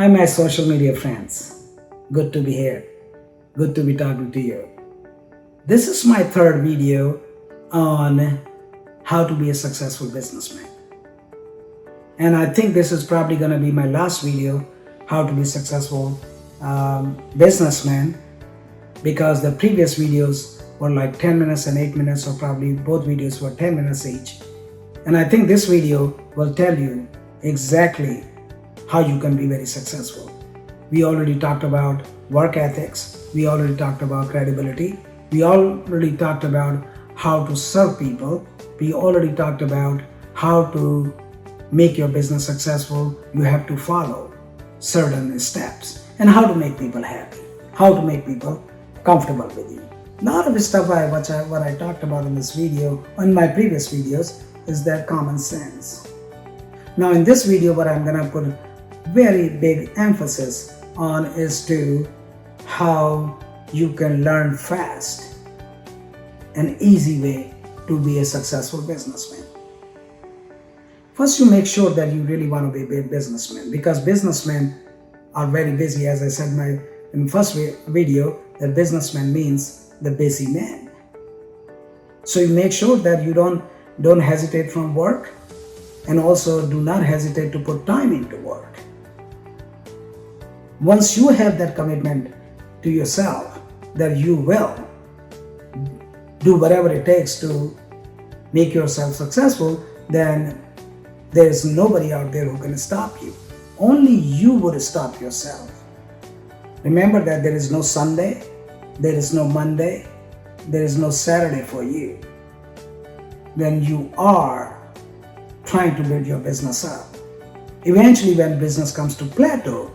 Hi, my social media friends. Good to be here. Good to be talking to you. This is my third video on how to be a successful businessman. And I think this is probably going to be my last video, how to be a successful businessman, because the previous videos were like 10 minutes and 8 minutes, or probably both videos were 10 minutes each. And I think this video will tell you exactly how you can be very successful. We already talked about work ethics. We already talked about credibility. We already talked about how to serve people. We already talked about how to make your business successful. You have to follow certain steps, and how to make people happy, how to make people comfortable with you. A lot of stuff what I talked about in this video, in my previous videos, is that common sense. Now in this video, what I'm gonna put very big emphasis on is to how you can learn fast, an easy way to be a successful businessman. First, you make sure that you really want to be a businessman, because businessmen are very busy. As I said in the first video, that businessman means the busy man. So you make sure that you don't hesitate from work, and also do not hesitate to put time into work. Once you have that commitment to yourself that you will do whatever it takes to make yourself successful, then there is nobody out there who can stop you. Only you would stop yourself. Remember that there is no Sunday, there is no Monday, there is no Saturday for you. When you are trying to build your business up, eventually when business comes to plateau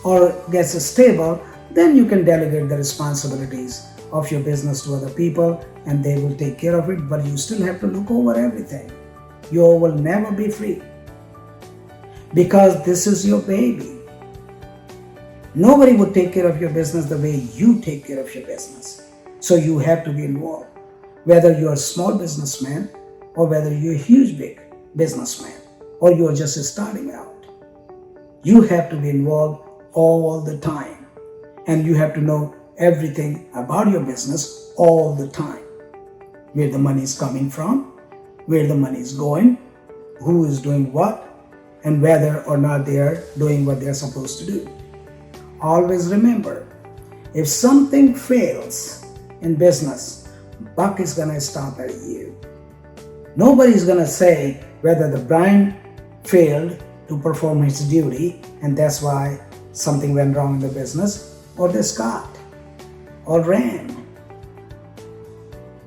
or gets stable, then you can delegate the responsibilities of your business to other people and they will take care of it, but you still have to look over everything. You will never be free, because this is your baby. Nobody would take care of your business the way you take care of your business. So you have to be involved, whether you're a small businessman or whether you're a huge big businessman or you're just starting out. You have to be involved all the time, and you have to know everything about your business all the time. Where the money is coming from, where the money is going, who is doing what, and whether or not they are doing what they are supposed to do. Always remember, if something fails in business, buck is gonna stop at you. Nobody is gonna say whether the Brian failed to perform his duty and that's why something went wrong in the business, or the Scott or Ram.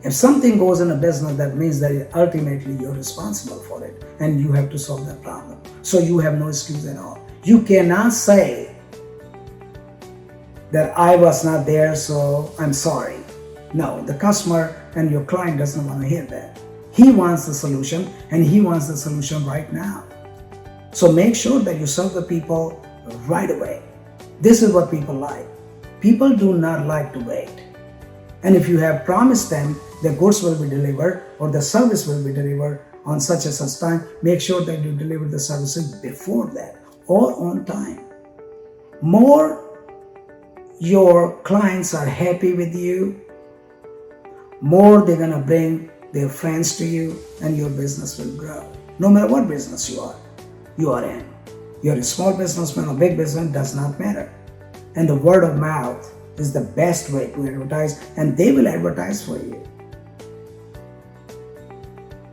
If something goes in a business, that means that ultimately you're responsible for it and you have to solve that problem. So you have no excuse at all. You cannot say that I was not there, so I'm sorry. No, the customer and your client doesn't want to hear that. He wants the solution, and he wants the solution right now. So make sure that you serve the people right away. This is what people like. People do not like to wait. And if you have promised them the goods will be delivered or the service will be delivered on such and such time, make sure that you deliver the services before that or on time. More your clients are happy with you, more they're gonna bring their friends to you, and your business will grow. No matter what business you are in. You're a small businessman or big business, does not matter. And the word of mouth is the best way to advertise, and they will advertise for you.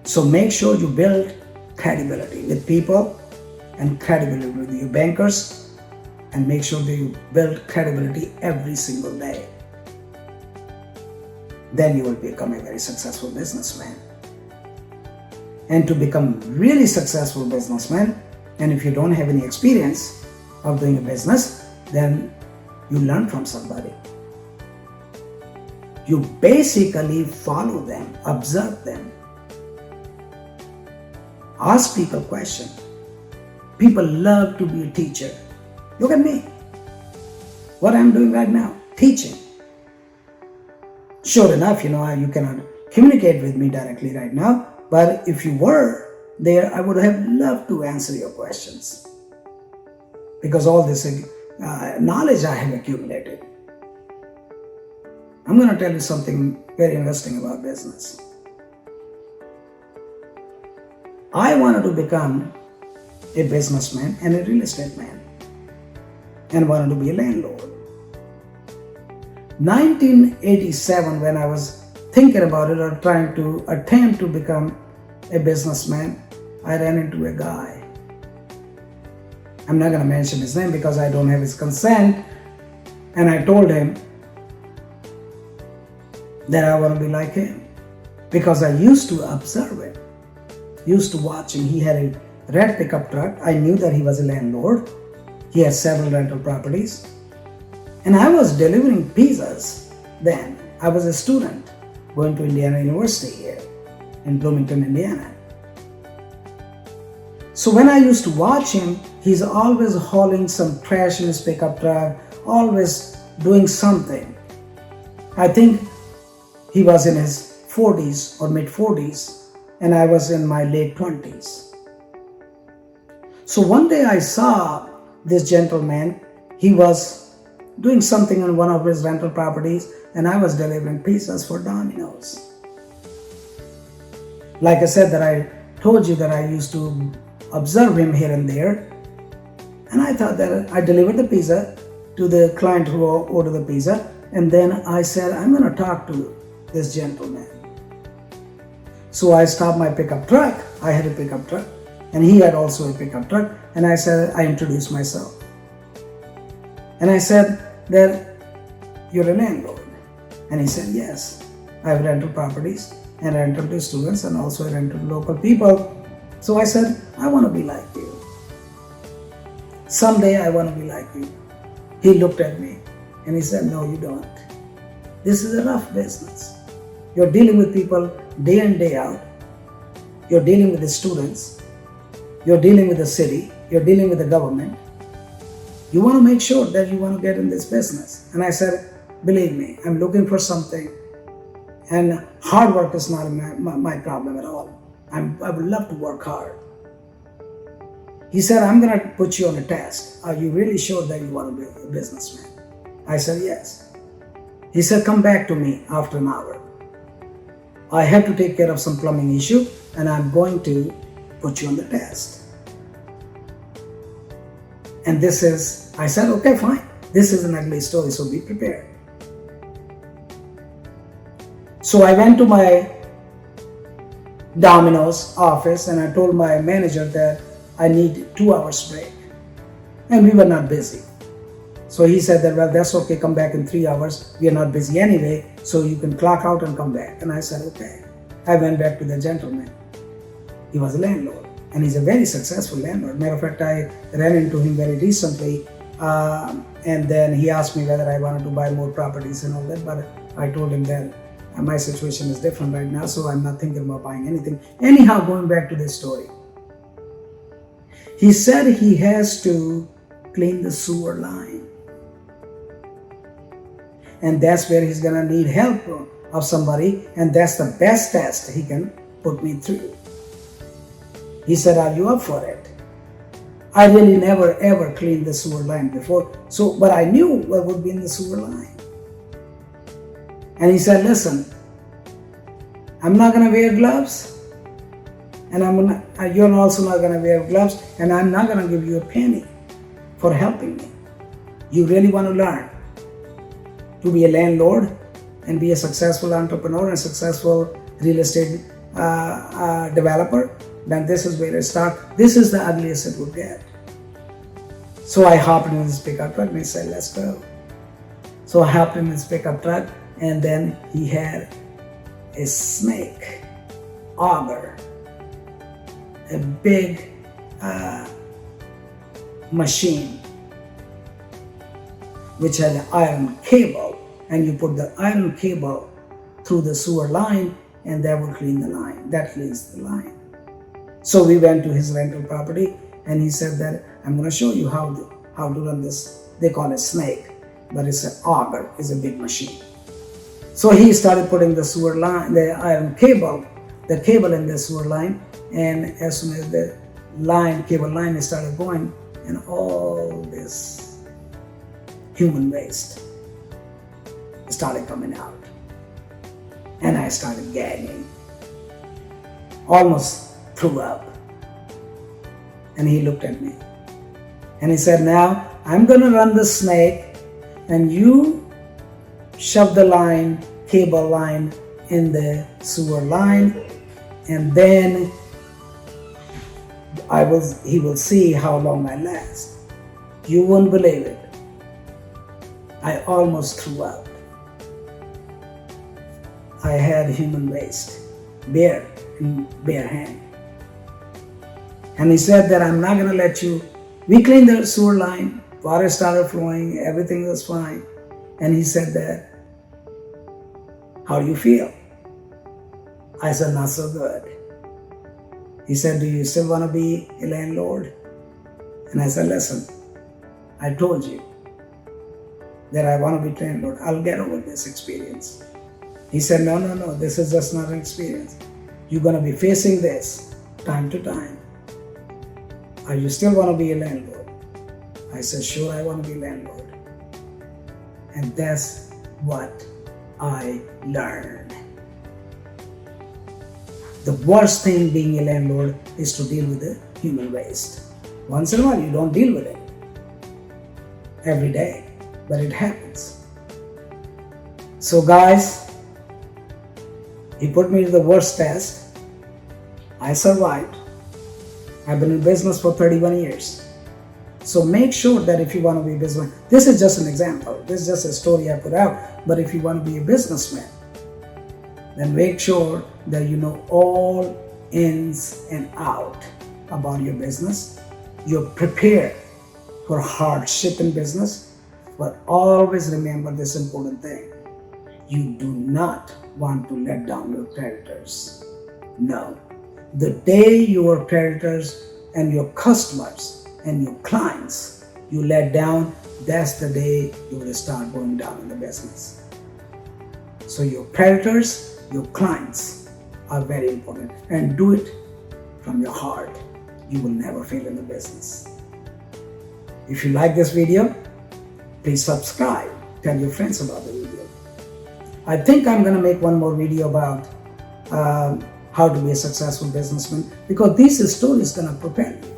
So make sure you build credibility with people and credibility with your bankers, and make sure that you build credibility every single day. Then you will become a very successful businessman. And to become really successful businessman, and if you don't have any experience of doing a business, then you learn from somebody. You basically follow them, observe them. Ask people questions. People love to be a teacher. Look at me. What I'm doing right now, teaching. Sure enough, you cannot communicate with me directly right now, but if you were there, I would have loved to answer your questions. because all this knowledge I have accumulated. I'm going to tell you something very interesting about business. I wanted to become a businessman and a real estate man, and wanted to be a landlord. 1987, when I was thinking about it or trying to attempt to become a businessman, I ran into a guy. I'm not going to mention his name because I don't have his consent, and I told him that I want to be like him because I used to observe him, used to watch him. He had a red pickup truck. I knew that he was a landlord. He had several rental properties. And I was delivering pizzas then. I was a student going to Indiana University here in Bloomington, Indiana. So when I used to watch him, he's always hauling some trash in his pickup truck, always doing something. I think he was in his 40s or mid 40s, and I was in my late 20s. So one day I saw this gentleman. He was doing something on one of his rental properties, and I was delivering pizzas for Domino's. Like I said, that I told you that I used to observe him here and there, and I thought that I delivered the pizza to the client who ordered the pizza, and then I said, I'm going to talk to this gentleman. So I stopped my pickup truck. I had a pickup truck, and he had also a pickup truck, and I said, I introduced myself. And I said that you're a landlord. And he said, yes, I have rental properties and rental to students and also rental to local people. So I said, I want to be like you. Someday I want to be like you. He looked at me and he said, no, you don't. This is a rough business. You're dealing with people day in, day out. You're dealing with the students. You're dealing with the city. You're dealing with the government. You want to make sure that you want to get in this business. And I said, believe me, I'm looking for something. And hard work is not my problem at all. I would love to work hard. He said, I'm going to put you on a test. Are you really sure that you want to be a businessman? I said, yes. He said, come back to me after an hour. I have to take care of some plumbing issue, and I'm going to put you on the test. And I said, okay, fine. This is an ugly story, so be prepared. So I went to my Domino's office and I told my manager that I need 2 hours break. And we were not busy. So he said that, well, that's okay, come back in 3 hours. We are not busy anyway, so you can clock out and come back. And I said, okay. I went back to the gentleman. He was a landlord, and he's a very successful landlord. Matter of fact, I ran into him very recently, and then he asked me whether I wanted to buy more properties and all that, but I told him that my situation is different right now, so I'm not thinking about buying anything. Anyhow, going back to this story, he said he has to clean the sewer line, and that's where he's gonna need help of somebody, and that's the best test he can put me through. He said, are you up for it? I really never ever cleaned the sewer line before, but I knew what would be in the sewer line. And he said, listen, I'm not going to wear gloves, and you're also not going to wear gloves, and I'm not going to give you a penny for helping me. You really want to learn to be a landlord and be a successful entrepreneur and successful real estate developer? Then this is where it starts. This is the ugliest it would get. So I hopped in his pickup truck and he said, let's go. So I hopped in his pickup truck, and then he had a snake, auger, a big machine which had an iron cable, and you put the iron cable through the sewer line, and that would clean the line. That cleans the line. So we went to his rental property, and he said that I'm going to show you how to run this. They call it snake, but it's an auger. It's a big machine. So he started putting the sewer line, the iron cable, the cable in the sewer line, and as soon as the cable line started going, and all this human waste started coming out. And I started gagging, almost threw up. And he looked at me and he said, now I'm going to run the snake and you shove the line, cable line in the sewer line, and then he will see how long I last. You won't believe it. I almost threw up. I had human waste, bare hand. And he said that I'm not going to let you. We cleaned the sewer line, water started flowing, everything was fine. And he said that, how do you feel? I said, not so good. He said, do you still want to be a landlord? And I said, listen, I told you that I want to be a landlord. I'll get over this experience. He said, no, this is just not an experience. You're going to be facing this time to time. Are you still want to be a landlord? I said, sure, I want to be a landlord. And that's what I learned. The worst thing being a landlord is to deal with the human waste. Once in a while, you don't deal with it every day, but it happens. So guys, he put me to the worst test. I survived. I've been in business for 31 years. So make sure that if you want to be a businessman, this is just an example. This is just a story I put out. But if you want to be a businessman, then make sure that you know all ins and out about your business. You're prepared for hardship in business, but always remember this important thing. You do not want to let down your creditors. No. The day your creditors and your customers and your clients you let down, that's the day you will start going down in the business. So your creditors, your clients are very important, and do it from your heart. You will never fail in the business. If you like this video, please subscribe. Tell your friends about the video. I think I'm going to make one more video about how to be a successful businessman, because these stories going to propel you.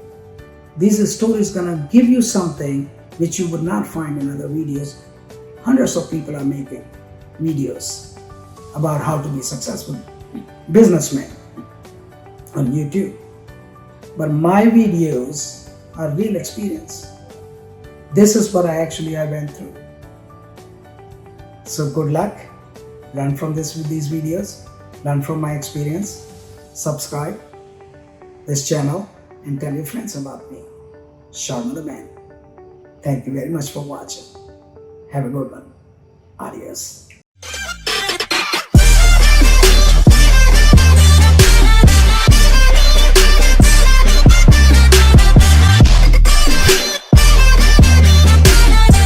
These stories going to give you something which you would not find in other videos. Hundreds of people are making videos about how to be a successful businessman on YouTube. But my videos are real experience. This is what I went through. So good luck. Learn from these videos. Learn from my experience. Subscribe this channel and tell your friends about me. Sharma the Man. Thank you very much for watching. Have a good one. Adios.